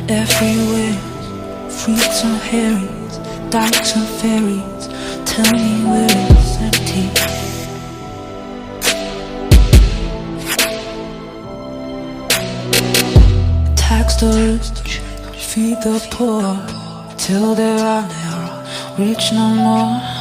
everywhere. Freaks and herrings, dykes and fairies. Tell me where it's empty. Tax the rich, feed the poor, till there are no rich no more.